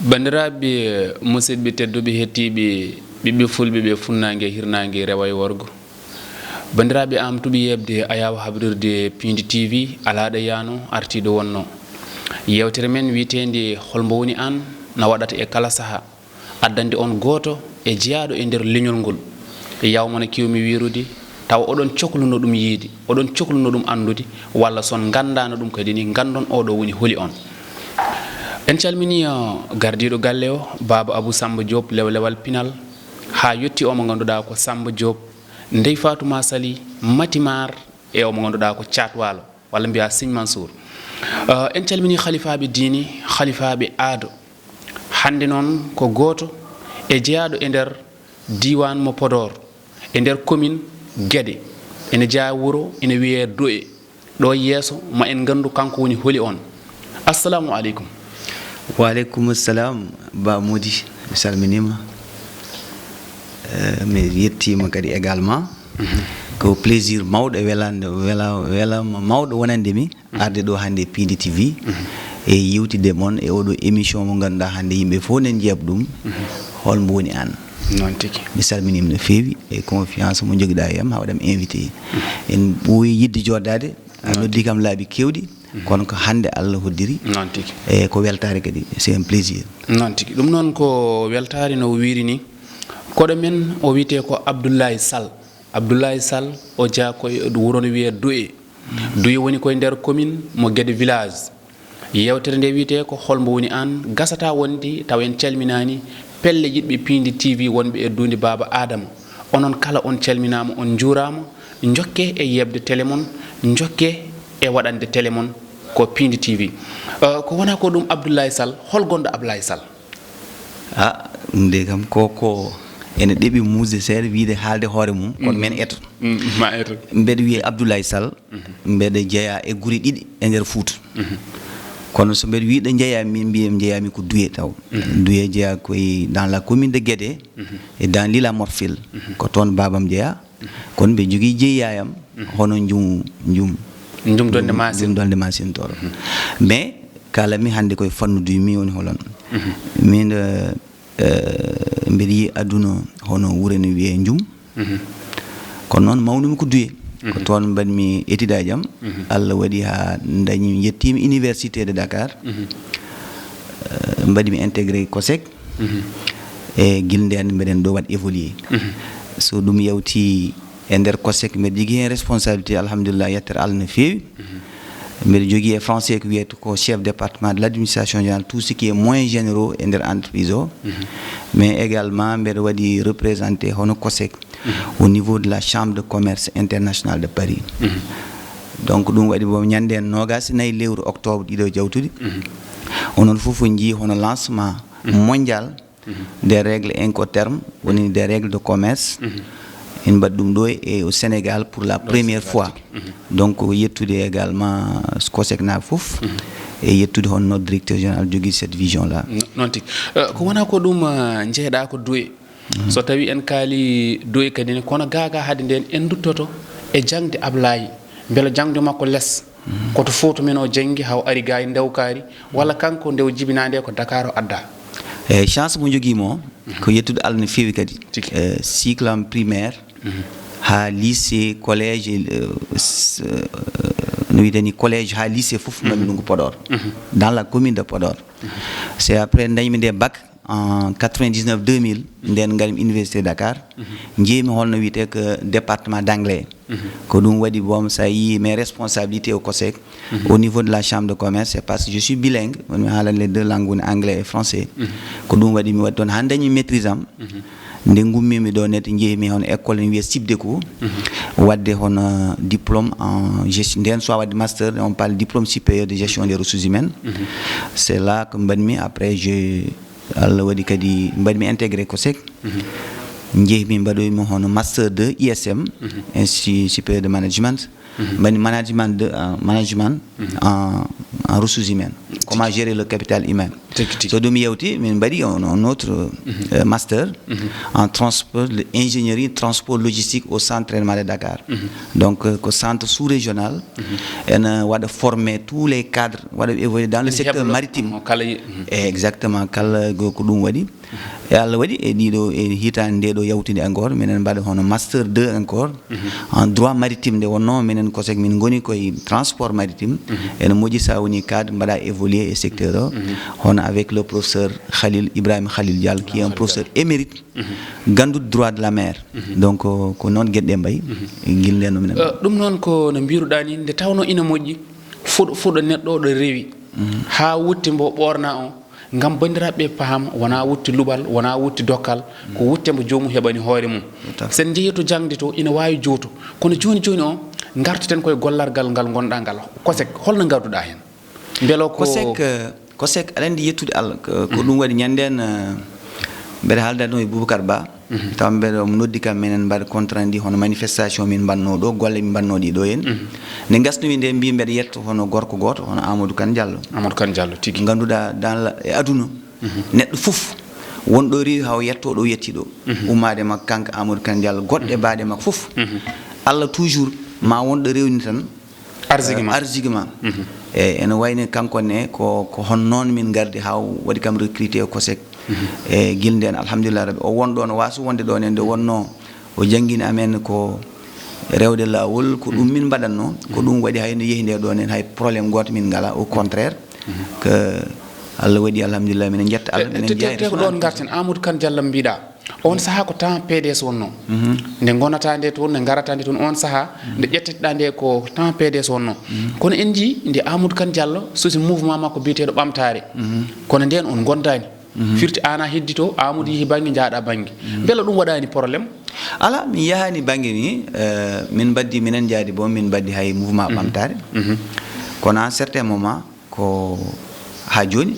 bandiraɓe musidɓe tedduɓe hettiɓe ɓiɓɓe fulɓe ɓe funnague hirnague rewa e worgo bandiraɓe amtuɓe yebde a yawa habrirde Pindi TV alaɗa yano artiɗo wonno yewtere men wiitede holmbo woni an na waɗata e kala saaha addande on goto e jeeyaɗo e nder leñol ngol yawmona kewmi wirude taw oɗon cohluno ɗum yiide oɗon cohluno ɗum andude walla son gandano ɗum kadi ni gandon oɗo woni holi on. En calmini gardiɗo galle o Baba Abou Samba Diop lewlewal Pinal ha yetti omo ganduɗa ko Samba Diop Ndey Fatouma Sali Matimar e omo ganduɗa ko Thiatwalo walla mbiya Signe Mansour. En calmini khalifaɓe diini khalifaɓe aado hande noon ko goto e jeeyaɗo e nder diwan mo Podor e nder commune Guédé ene jeeya wuuro ene wiye Doye ɗo yeeso ma en gandu kanko woni holi on. Assalamu aleykum. Waaleykum salam ba Modi mi salminima mi yettima kadi également ko plaisir mawɗo welande welama mawɗo wonandemi arde ɗo hande Pindi TV e yewtide moon e oɗo émission mo ganduɗa hande yimɓe fof nen jeeb ɗum holmo woni an non tigi mi salminima no feewi e confiance mo joguiɗa e am ha waɗam invité en ɓooyi yidde joddade a noddi kam laabi kewɗi kono ko hande Allah hoddiri non tigi e ko weltare kadi c'est un plaisir non tigi ɗum noon ko weltare no wiiri ni koɗo men o wiyete ko Abdoulaye Sall o jaa koye wuro no wiye Doye Doye woni koye nder commune mo Guédé village yewtere nde wiyete ko holmbo woni an gasata wonde taw en calminani pelle yiɗɓe Pindi TV wonɓe e dunde Baba Adama onon kala on calminama on juurama jokke e yebde télé mon jokke e waɗande télé mon ko Pindi TV ko wona ko ɗum Abdoulaye Sall hol gonɗo Abdoulaye Sall nde kam koko ene ɗeɓi musde seeɗa wiide haalde hoore mum kono men eto ma eto mbeɗa wiye Abdoulaye Sall mbeɗa jeeya e guure ɗiɗi e nder Fouta kono so mbeɗa wiiɗo jeeya min mbiyami jeeyami ko Douye taw Douye jeeya koye dans la commune de Guédé et dans l'île à Morphil ko toon babam jeeya kono mbe jogui jeeyayam hono jumdonde machine toro mais kalami hande koye fannude mi woni holon min mbeɗa yi aduna hono wuure no wiye Njum kono noon mawnimi ko Douye ko toon mbaɗmi étude aji am Allah waɗi ha dañi yettima université de Dakar mbaɗimi intégré COSEC e guilnde hande mbeɗen ɗo waɗ évolué so ɗum yawti e nder COSEC mbeɗa jogui hen responsabilité alhamdulillah yettere Allah no feewi mbeɗa jogui e français ko wiyete ko chef département de l'administration générale tout ce qui est moyens généraux e nder entreprise o mais également mbeɗa waɗi représenté hono COSEC au niveau de la chambre de commerce internationale de Paris donc ɗum waɗi bo ñande en nogas nayyi lewru octobre ɗiɗo jawtuɗi onon fof jii hono lancement mondial des règles incotermes woni des règles de commerce en mbaɗi ɗum ɗo e au Sénégal pour la première fois donc yettude également COSEC na fof e yettude hono notre directeur général jogui cette vision là non tigi ko wona ko ɗum jeeɗa ko Douye so tawi en kaali Douye kadi ne kono gaga haade nden en duttoto e jangde Ablaye beela jangde makko less koto foto men o jangi haw ari ga e ndewkari walla kanko ndew jibinande ko Dakar o adda e chance mo joguimo ko yettude Allah no feewi kadi cycle am primaire ha lycée collège no witeni collège ha lycée fof mami ɗum ko Podor dans la commune de Podor c'est après dañmi nde bac en 99 2000 nden garimi université Dakar jeeymi holno wiyete que département d'anglais ko ɗum waɗi bom sa yi mes responsabilités au COSEC au niveau de la chambre de commerce c'est parce que je suis bilingue woni haalane les deux langues woni anglais et français ko ɗum waɗi mi waɗi toon ha dañmi maîtrise am nde gummimi ɗo nete jeeymi hono école ne wiye SIPDECO wadde hono diplôme en gestion nden so wadde master on parle diplôme supérieur de gestion des ressources humaines c'est là que mbaɗmi après Allah waɗi kadi mbaɗmi intégré COSEC jeeymi mbaɗoymi hono master 2 ISM institut supérieur de management mbaɗi management en ressources humaines comment gérer le capital humain so ɗum yewti min mbaɗi un autre master en transport ingénierie transport logistique au centre traitement de Dakar donc ko centre sous-régional ene waɗa former tous les cadres waɗa évoluer dans le secteur maritime exactement kala ko ɗum waɗi e Allah waɗi e ɗiɗo e hitande nde ɗo yawtinde encore minen mbaɗa hono master 2 encore en droit maritime nde wonno minen COSEC min goni koye transport maritime ene moƴƴi sa woni cadre mbaɗa évoluer e secteur o hono avec le professeur Ibrahima Khalil Diallo qui est un professeur émérite ganduɗo droit de la mer donc ko noon gueɗɗe mbayi guilɗen no minen ɗum noon ko no mbiruɗa ni nde tawno ina moƴƴi fuɗo neɗɗo o ɗo rewi ha wutti mbo ɓorna o ngam bandiraɓe paam wona wutti luɓal wona wutti dokkal ko wutte mbo jomum heɓani hoore mum sen jeehi to jangde to ina wawi jooto kono joni o gartuten koye gollargal ngal gonɗa ngal COSEC holno garduɗa hen beelo ko COSEC aɗa andi yettude Allah ko ɗum waɗi ñanden mbeɗa haalda ɗum e Boubacar Ba taw mbeɗa noddi kam minen mbaɗa contrat ndi hono manifestation min mbanno ɗo golle min mbanno ɗi ɗo hen nde gasnumi nde mbi mbeɗa yetto hono gorko goto hono Amadou Kane Diallo tigui ganduɗa dans e aduna neɗɗo foof wonɗo rewi haw yetto ɗo yetti ɗo ummade makko kanko Amadou Kane Diallo goɗɗe baɗe makko foof Allah toujours ma wonɗo rewni tan arsigi ma e ene wayni kankone ko hon noon min gardi haw waɗi kam recruté e COSEC e guilde en alhamdulillah rabbi o wonɗo no waso wonde ɗon en nde wonno o jangguini amen ko rewde lawol ko ɗum min mbaɗatno ko ɗum waɗi hay no yeehi nde ɗon en hay probléme goto min ngala au contraire que Allah waɗi alhamdulillah minen jetta Allah minen jeeya ko ɗon garten Amadou Kane Diallo mbiɗa on saha ko temps PDS wonno nde gonata nde toon nde garata nde toon on saha nde ƴetteteɗa nde ko temps PDS wonno kono en jii nde Amadou Kane Diallo sosi mouvement makko biyeteɗo ɓamtare kono nden on gondani firti ana heddito Amadou yeehi banggue jaaɗa banggue beela ɗum waɗani probléme ala mi yahani banggue ni min baddi minen jaadi bon min baddi hay mouvement ɓamtare kono à un certain moment ko ha joni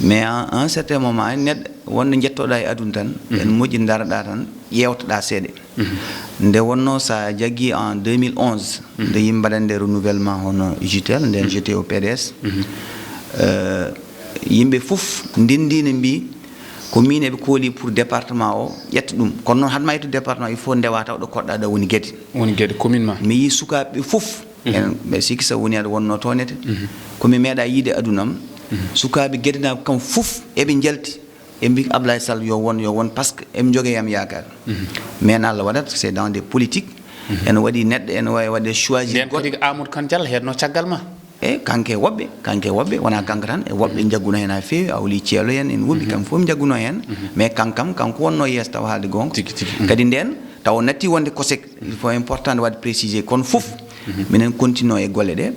mais à un certain moment neɗɗo wonno jettoɗa e aduna tan en moƴƴi daraɗa tan ƴewtoɗa seeɗa nde wonno sa jaggui en 2011 nde yimɓe mbaɗande renouvellement hono UJTL nden j'étais au PDS yimɓe fof ndendino mbi ko min eɓe kooli pour département o ƴetta ɗum kono noon hadma yettude département il faut ndewa taw ɗo koɗɗa ɗo woni gueɗe commune ma mi yi sukaɓe fof en ɓe sikki sa woni aɗa wonno toonete komi meeɗa yiide adunam sukaɓe gueɗenaɓe kam fof eɓe jalti e mbi Ablaye Sall yo won par ce que eɓe jogueyam yakar mais Allah waɗat c'est dans des politiques ene waɗi neɗɗo ene wawi waɗde choisir goɗɗo kadi Amadou Kane Diallo hedno caggal ma e kanke woɓɓe wona kanko tan e woɓɓe jagguno hen ha fewi awli ceelo en en woɓɓi kam fof jagguno hen mais kanko wonno yeeso taw haalde gonga kadi nden taw natti wonde COSEC il faut important de wadde préciser kono fof minen continue e golle ɗe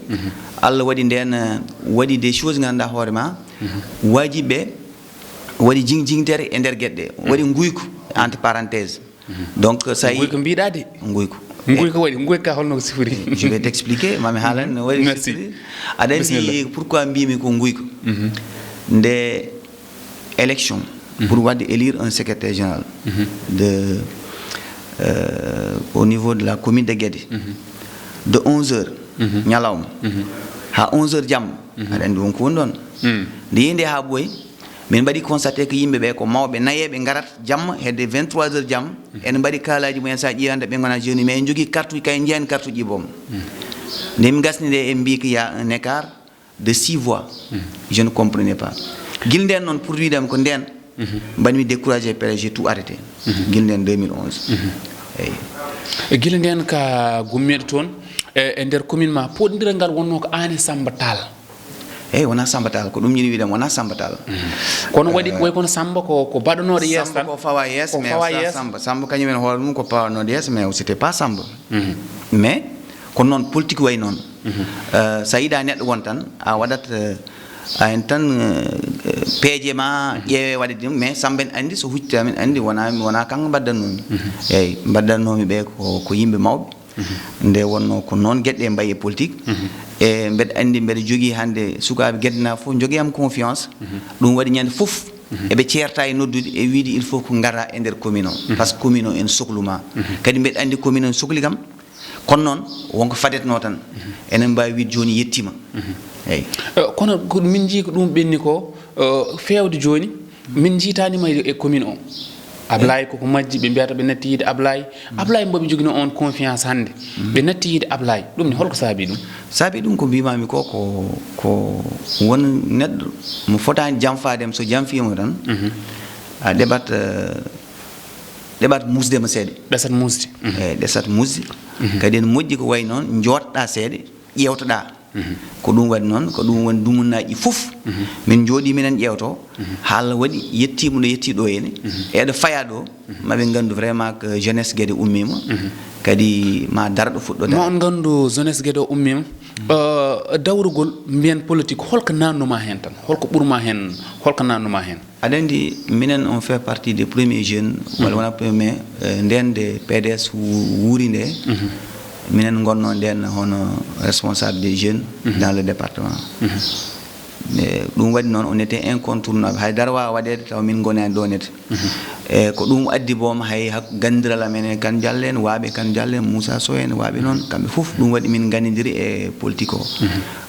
Allah waɗi nden waɗi des choses ganduɗa hoore ma wajiɓe waɗi jingtere e nder gueɗe ɗe waɗi guyko entre parenthèse donc sa guyko mbiɗa de guyko waɗi guyka holno ko sifori je vais t'expliquer mami haalan no waɗi sifori aɗa andi pourquoi mbimi ko guyko nde élection pour wadde élire un secrétaire général de au niveau de la commune de Guédé de 11h ñalawma ha 11h jamma aɗa andi wonko woni ɗon nde yinde ha ɓooyi min mbaɗi constaté ko yimɓeɓe ko mawɓe nayeɓe garat jamma hedde 23h jamma ene mbaɗi kalaji mumen sa ƴewande ɓe gona jeuni mais en jogui carte uji kay jeyani carte uji boom nde mi gasni nde en mbi ko y a un écart de 6 voix je ne comprenais pas guil nden noon pour widem ko nden mbaɗimi découragé pere j'ai tout arrêté guil nden 2011 eyyi guila nden ka gummeɗo toon e nder commune ma poɗodiral ngal wonno ko an e Samba Tall eyyi wona Samba Tall ko ɗum yiɗi wiidem wona Samba Tall kono waɗi way kono Samba ko baɗanoɗo yeeso tan ko fawa yeeso mais Samba kañumen hoore mum ko pawanoɗo yeeso mais c'était pas Samba mais ko noon politique way noon sa yiiɗa neɗɗo won tan a waɗat a en tan peeje ma ƴeewe waɗe ɗum mais Samba en andi so huccita amin andi wona kanko mbaddannomi eyyi mbaddannomi ɓe ko yimɓe mawɓe nde wonno ko noon gueɗɗe mbayi e politique e mbeɗa andi mbeɗa jogui hande sukaɓe gueddena fof joguiyam confiance ɗum waɗi ñande fof eɓe ceerta e noddude e wiide il faut ko gara e nder commune o par ce que commune o en sohluma kadi mbeɗa andi commune o sohli kam kono noon wonko fadetno tan enen mbawi wiide joni yettima eyyi kono min jii ko ɗum ɓenni ko fewde joni min jiitanima e commune o Ablaye koko majji ɓe mbiyata ɓe natti yiide Ablaye mboɓe jogino on confiance hande ɓe natti yiide Ablaye ɗum ni holko saabi ɗum ko mbimami ko won neɗɗo mo fotani jamfadem so jamfima tan a ɗeɓat musdema seeɗa ɗesat musde ɗesat musde kadi en moƴƴi ko way noon jotɗa seeɗa ƴewtoɗa ko ɗum waɗi noon ko ɗum woni dumunnaji fof min jooɗi minen ƴewto haala waɗi yettima ɗo yetti ɗo henne eɗo faya ɗo maɓe gandu vraiment que jeunesse gueɗe ummima kadi ma darɗo fuɗɗo ma on gandu jeunesse gueɗe o ummima dawrugol mbiyen politique holko nannuma hen tan holko ɓurma hen holko nannuma hen aɗa andi minen on fait partie des premiers jeunes walla wona premier nden de PDS wuuri nde minen gonno nden hono responsable des jeunes dans le département ɗum waɗi noon on était incontournable haydara wawa waɗede taw min gonani ɗo nete e ko ɗum addi boom hay gandiral amen kan jallen waaɓe kan jallen Moussa Sow en waaɓe noon kamɓe fof ɗum waɗi min gandidiri e politique o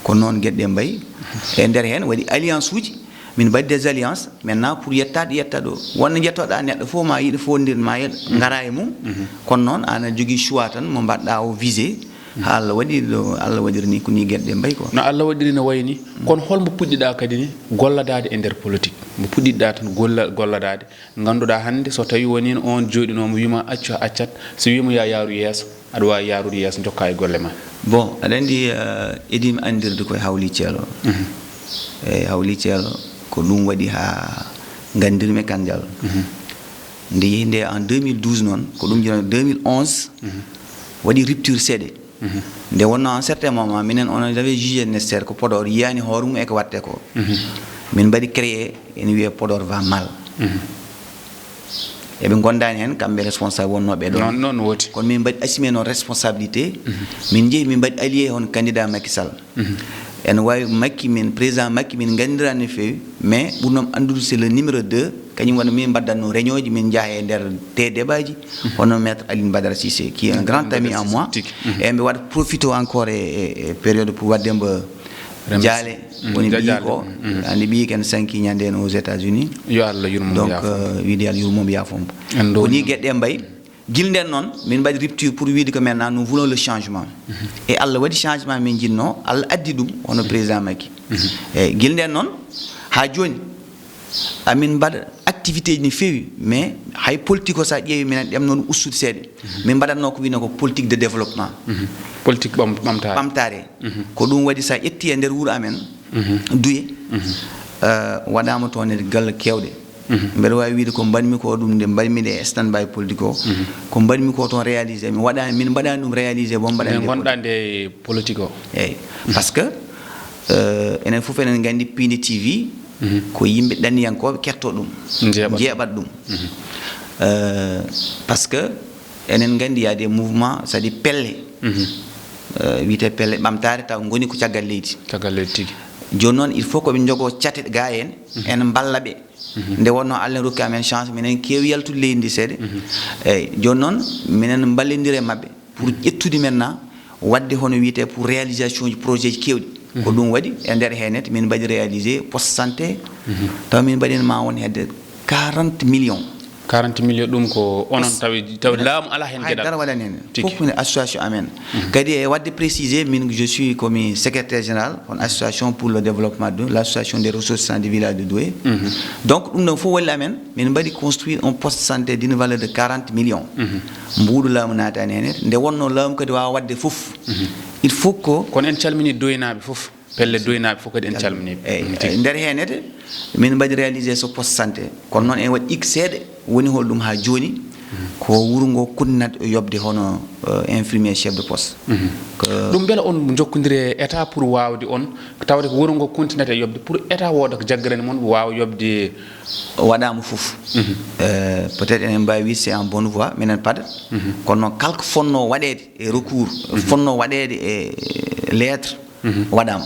kono noon gueɗɗe mbayi e nder hen waɗi alliance uji min mbaɗi des alliances maintenant pour yettade yetta ɗo wonno jettoɗa neɗɗo fof ma yiiɗa fondir ma gara e mum kono noon ana jogui choix tan mo mbaɗɗa o visé ha Allah waɗi ɗo Allah waɗiri ni ko ni gueɗɗe mbayi ko no Allah waɗiri no wayni kono holmo puɗɗiɗa kadi ni golladade e nder politique mo puɗɗiɗa tan golladade ganduɗa hande so tawi woni on joɗinomo wima accu accat so wima ya yaaru yeeso aɗa wawi yaarude yeeso jokka e golle ma bon aɗa andi idimi andirde koye Hawly Thielo e Hawly Thielo ko ɗum waɗi ha gandirmi kan Diallo nde yehi nde en 2012 noon ko ɗum jino 2011 waɗi rupture seeɗe nde wonno en certain moment minen on avait jugé nécessaire ko Podor yiyani hoore mum eko watte ko min mbaɗi créé ene wiye Podor va mal eɓe gondani hen kamɓe responsable wonnoɓe ɗo non woti kono min mbaɗi assumé noon responsabilité min jeehi min mbaɗi allié hono candidat Macky Sall en wawi Macky min président Macky min gandirani no fewi mais ɓurnom andude c'est le numéro 2 kañum woni min baddanno réunion ji min jaaha e nder te débat hono maître Aline Badara Cissé qui est un grand ami à moi et mbe waɗa profito encore e période pour waddembo jaale woni ɓii ko andi ɓii ken sanki ñande en aux États-Unis yo Allah yurmo donc wiide Allah yurmomo yafombo woni gueɗɗe mbayi guilden noon min mbaɗi rupture pour wiide que maintenant nous voulons le changement et Allah waɗi changement min jinno Allah addi ɗum hono président Macky eyyi guilden noon ha joni amin mbaɗa activité ji no fewi mais hay politique o sa ƴeewi minen ɗemno ɗum ustude seeɗa min mbaɗatno ko wiyno ko politique de développement politique ɓamtare ko ɗum waɗi sa ƴetti e nder wuuro amen duye waɗama toon e galle kewɗe mbeɗa wawi wiide ko mbaɗmi ko ɗum nde mbaɗmi e stand by politique o ko mbaɗmi ko toon réalisé min mbaɗani ɗum réalisé bo mbaɗani gonɗa nde politique o eyyi par ce que enen foof enen gandi Pindi TV ko yimɓe ɗanniyankoɓe ketto ɗum jeeɓat ɗum par ce que enen gandi y a des mouvements c'est à dire pelle wiyete pelle ɓamtare taw goni ko caggal leydi tigui joni noon il faut koɓe jogo cate ga en en balla ɓe nde wonno Allah rokki amen chance minen kewi yaltude leydi ndi seeɗa eyyi joni noon minen ballodiri e mabɓe pour ƴettude maintenant wadde hono wiyete pour réalisation ji projet ji kewɗi ko ɗum waɗi e nder henete min mbaɗi réalisé poste santé taw min mbaɗino ma won hedde 40 millions ɗum ko onon tawi laamu ala hen gueɗal dara waɗani hen fof ne association amen kadi e wadde précisé min je suis comme secrétaire général on association pour le développement de l'association des ressources du village de Doué donc ɗum ɗon fof walli amen min mbaɗi construire un poste santé d'une valeur de 40 millions mbuɗo laamu natani hen nde wonno laamu kadi wawa wadde fof il faut ko kono en calmini doynaɓe fof pelle doynaɓe fof kadi en calminiɓe eyyi nder henete min mbaɗi réalisé so poste santé kono noon en waɗi ik seeɗa woni hol ɗum ha joni ko wuuro ngo kuttinat yobde hono infirmier chef de poste ɗum beela on jokkodiri état pour wawde on tawde ko wuuro ngo continat e yobde pour état wooda ko jaggarani moon wawa yobde waɗama foof peut être enen mbawi wi c'est en bonne voie minen paada kono noon kala ko fonno waɗede e recours fonno waɗede e lettre waɗama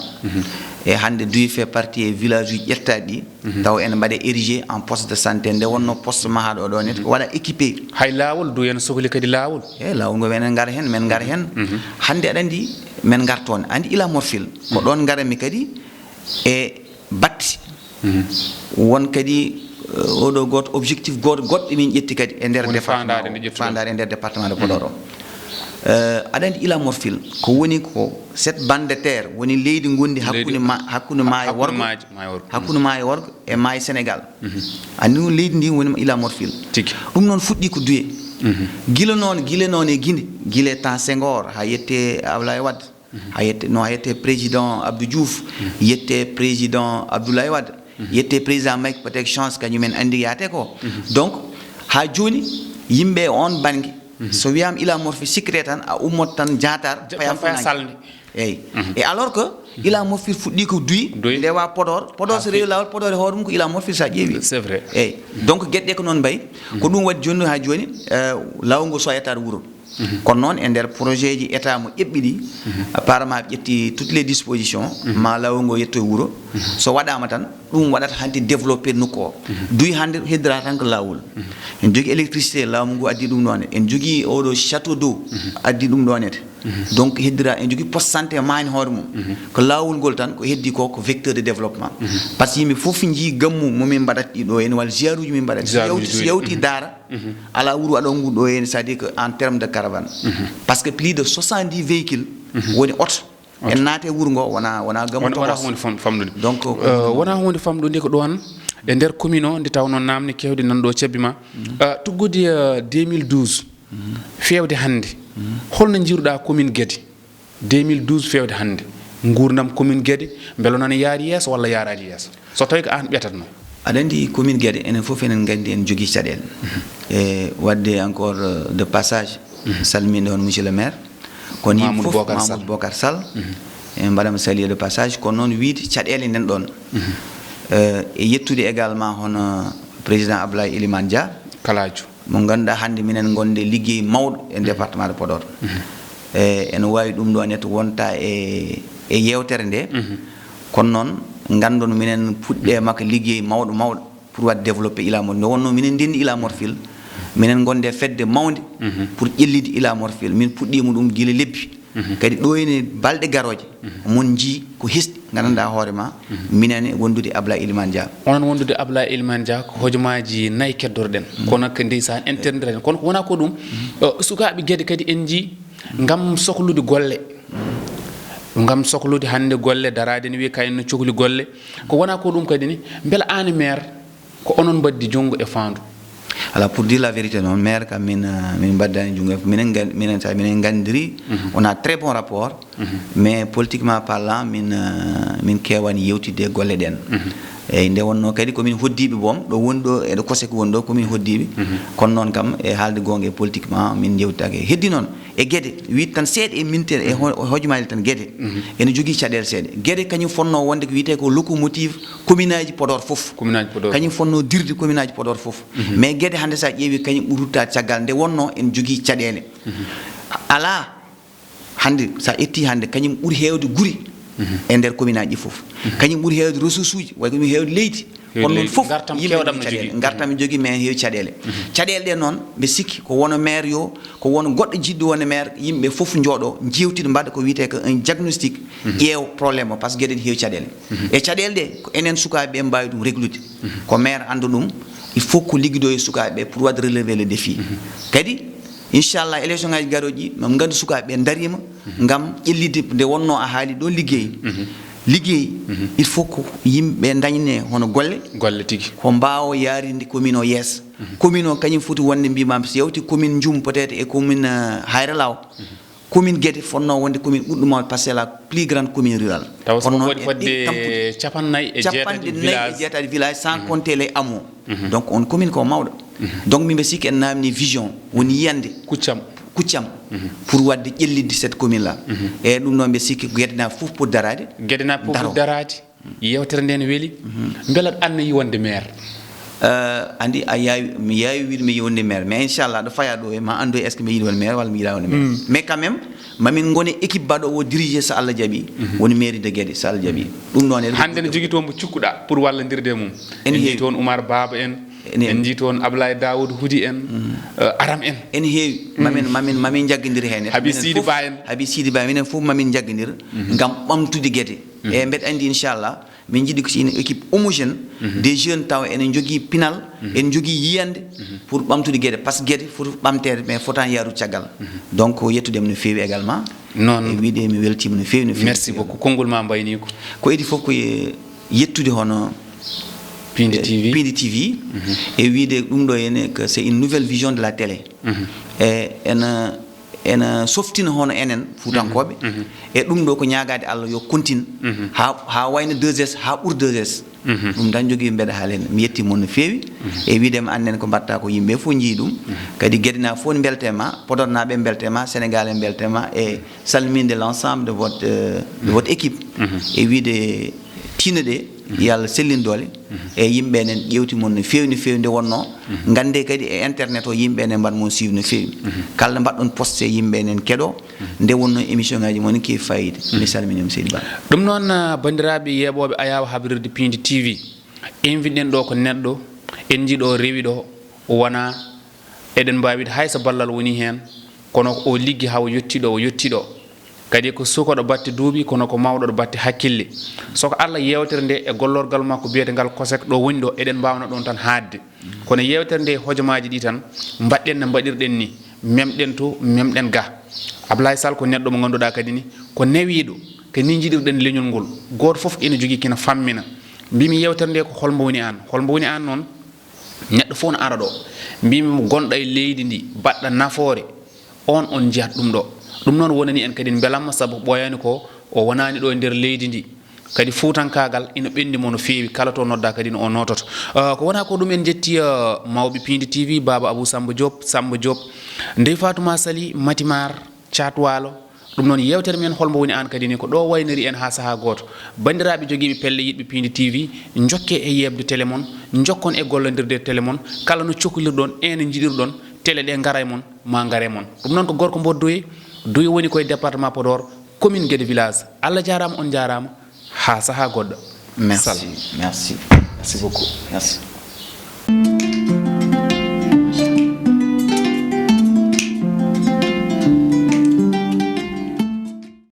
e hande Douyi fait partie e village uji ƴettaɗi ɗi taw ene mbaɗe érigé en poste de santé nde wonno poste mahaɗo ɗo net waɗa équipé hay lawol Douyi ene sohli kadi lawol e lawol ngo enen gara hen men gara hen hande aɗa andi men gartone andi ila morphil ko ɗon garanmi kadi e batti won kadi oɗo goto objectif goɗɗo min ƴetti kadi e nder fandare e nder département de Podor o aɗa andi ila morfil ko woni ko cette bande de terre woni leydi gondi hakkude maayo worgo e maayo Sénégal andi noon leydi ndi woni ila morfil ɗum noon fuɗɗi ko duye gila noon e guile temps Senghor ha yette Abdoulaye Wade ha yette président Abdou Diouf yette président Abdoulaye Wade yette président Mike peut-être chance kañumen andi yaate ko donc ha joni yimɓe on banggue so wiyama ila morfil secret tan a ummot tan jatar paya salde eyyi et alors que ila morfil fuɗɗi ko duyi ndewa Podor so rewi lawol Podor e hoore mum ko ila morfil sa ƴeewi c'est vrai eyyi donc gueɗe ko noon mbayi ko ɗum waɗi joni ha joni lawol ngol so yettade wuuro kono noon e nder projet ji état mo ƴeɓɓi ɗi apparemment ƴetti toutes les dispositions ma lawol ngol yetto e wuuro so waɗama tan ɗum waɗata hande développé nokku o duyi hande heddora tan ko lawol en jogui électricité lawol ngu addi ɗum ɗon en jogui oɗo château d'eau addi ɗum ɗonete donc heddira en jogui poste santé mani hoore mum ko lawol ngol tan ko heddi ko vecteur de développement par ce que yimɓe foof jii gammu momin mbaɗat ɗiɗo hen walla ziaruji min mbaɗat so yawti daara ala wuuro aɗo ngu ɗo hen c'est à dire que en terme de caravane parce que plus de 70 véhicules woni auto en naate wuuro ngo wona gammu wona hunde famɗude donc wona hunde famɗude ko ɗon e nder commune o nde tawno namni kewde nanɗo cebbi ma tuggude 2012 fewde hande holno jiruɗa commune Guédé 2012 fewde hande gurdam commune Guédé beelo nana yaari yeeso walla yaaraji yeeso so tawi ko an ɓetatno aɗa andi commune Guédé enen fof enen gandi en jogui caɗele e wadde encore de passage salminde on monsieur le maire kono yimɓe fof Mamadou Bocar Sall en mbaɗama saluer de passage kono noon wiide caɗele nden ɗon e yettude également hono président Abdoulaye Elimane Dia kalajo mo ganduɗa hande minen gonde ligguey mawɗo e département de Podor ene wawi ɗum ɗo nete wonta e yewtere nde kono noon gandon minen puɗɗe makko ligguey mawɗo pour wadde développé ila morfil nde wonno minen ndenni ila morfil minen gonde fedde mawde pour ƴellide ila morfil min puɗɗima ɗum guila lebbi kadi ɗo ene balɗe garoje mon jii ko hesɗi gandanɗa hoorema minene wondude Abdoulaye Elimane Dia onon wondude Abdoulaye Elimane Dia ko hojomaji nayyi keddorɗen kono ko ndeysan interdire kono wona ko ɗum sukaɓe Guédé kadi en jii gam sohlude golle gam sohlude hande golle darade ne wiye kayno cohli golle ko wona ko ɗum kadi ni beela an maire ko onon baddi junggo e fandu alors pour dire la vérité non maire kam min baddani jungo minen gandiri on a très bon rapport mais politiquement parlant min kewani yewtide golle ɗen eyyi nde wonno kadi komin hoddiɓe boom ɗo woni ɗo eɗo kose ko woni ɗo komin hoddiɓe kono noon kam e haalde gonga politiquement min jewtitake heddi noon e Guédé wiide tan seeɗa e mintere e hojomaji tan Guédé ene jogui caɗele seeɗa Guédé kañum fonno wonde ko wiyete ko locomotive commune aji Podor foof kañum fonno dirde commune aji Podor foof mais Guédé hande sa ƴeewi kañum ɓuruttade caggal nde wonno en jogui caɗele ala hande sa etti hande kañum ɓuuri hewde guuri e nder commune aji ɗi foof kañum ɓuuri hewde ressource uji way komi hewde leydi kono noon fof yimɓe gartam jogui mais heewi caɗele caɗele ɗe noon mbe sikki ko wono maire yo ko wono goɗɗo jiɗɗo wonde maire yimɓe fof jooɗo jewtide mbaɗa ko wiyete ko un diagnostic ƴeew probléme o par ce que gueɗe heewi caɗele e caɗele ɗe ko enen sukaɓeɓe mbawi ɗum réglude ko maire anda ɗum il faut ko liggodo e sukaɓeɓe pour wadde relever le défi kadi inchallah élection ngaji garoji mam gandu sukaɓe darima ngam ƴellide nde wonno a haali ɗo liggey il faut ko yimɓe dañne hono golle tigui ko mbawo yarinde commune o yeesa commune o kañum foti wonde mbimam so yewti commune Djoum peut être e commune Hayra Law commune Guédé fonno wonde commune ɓuɗɗuma par c'est la plus grande commune rurale kono noon fodde capannayyi e jeetati village sans compter les hameaux donc on commune ko mawɗo donc min mbe sikki en namni vision woni yiyande kuccam pour wadde ƴellidde cette commune là e ɗum noon mbe sikki gueɗena fof pour darade yewtere nde ne weeli beela anna yi wonde maire andi mi yawi wiide mi yiwonde maire mais inchallah ɗo faya ɗo ma andu est ce que mi yiɗi wonde maire walla mi yiɗa wonde maire mais quand même mamin gone équipe baɗo o dirigé so Allah jaaɓi woni mairie de Guédé so Allah jaaɓi ɗum ɗon hande ne jogui toon mo cikkuɗa pour wallodirde mum en jii toon Oumar Baba en jii toon Ablaye Daoud Houdi en Aram en heewi mamin jaggodiri hen Habi Sidi Ba en minen fof mamin jaggodira ngam ɓamtude Guédé e mbeɗa andi inchallah min jiɗi ko si une équipe homogène des jeunes taw enen jogii pinal en jogii yiyande pour ɓamtude gueɗe par ce que gueɗe foti ɓamtede mais fotani yaarude caggal donc yettudemi no feewi également non e wiide mi weltima no feewi no feewi merci beaucoup konngol ma mbayni ko idi fof ko yettude hono Pindi TV Pindi TV e wiide ɗum ɗo ene que c'est une nouvelle vision de la télé e ena softina hono enen fuutankoɓe e ɗum ɗo ko ñagade Allah yo continue ha wayno 2S ha ɓuur 2S ɗum tan jogui mbeɗa haalen mi yetti mon no feewi e wiidema annen ko mbatta ko yimɓe fof jii ɗum kadi gueɗina fof ne beltema Podor naɓe beltema Sénégal en beltema e salminde l'ensemble de votre équipe e wiide tiina ɗe yo Allah sellin doole e yimɓe nen ƴewti mon no feewi nde wonno gande kadi e internet o yimɓe nen mbaɗ mon suive no feewi kala mbaɗɗon posté yimɓe nen keɗo nde wonno émission ngaji mon keewi fayida mi salminima seydi Ba ɗum noon bandiraɓe yeɓoɓe Ayawa habrirde Pindi TV inviten ɗo ko neɗɗo en jiiɗo rewi ɗo wona eɗen mbawide hayso ballal woni hen kono o liggi ha o yettiɗo kadi ko sukoɗo batte duuɓi kono ko mawɗo ɗo batte hakkille soko Allah yewtere nde e gollorgal makko biyete ngal COSEC ɗo woni ɗo eɗen mbawna ɗon tan haadde kono yewtere nde hojomaji ɗi tan mbaɗɗen no mbaɗirɗen ni memɗen to memɗen ga Ablaye Sall ko neɗɗo mo ganduɗa kadi ni ko newiɗo ko ni jiɗirɗen leñol ngol goto foof ene jogui kina fammina mbimi yewtere nde ko holmbo woni an noon neɗɗo fof no ara ɗo mbimi gonɗo e leydi ndi baɗɗa nafoore on jiyat ɗum ɗo ɗum noon wonani en kadi belamma saabu ɓoyani ko o wonani ɗo e nder leydi ndi kadi fuutankagal ina ɓendimo no feewi kala to nodda kadi no o nototo ko wona ko ɗum en jetti mawɓe Pindi TV baba Abou Samba Diop ndey Fatouma Sali Matimar Thiatwalo ɗum noon yewtere men holmo woni an kadi ni ko ɗo wayniri en ha saaha goto bandiraɓe joguiɓe pelle yiɗɓe Pindi TV jokke e yebde télémon jokkon e gollodirde télémon kala no cohlirɗon ene jiɗirɗon télé ɗe gara e mon ma gare mon ɗum noon ko gorko mbo Douye woni koye département Podor commune Guédé village Allah jarama on jarama ha saaha goɗɗo merci beaucoup merci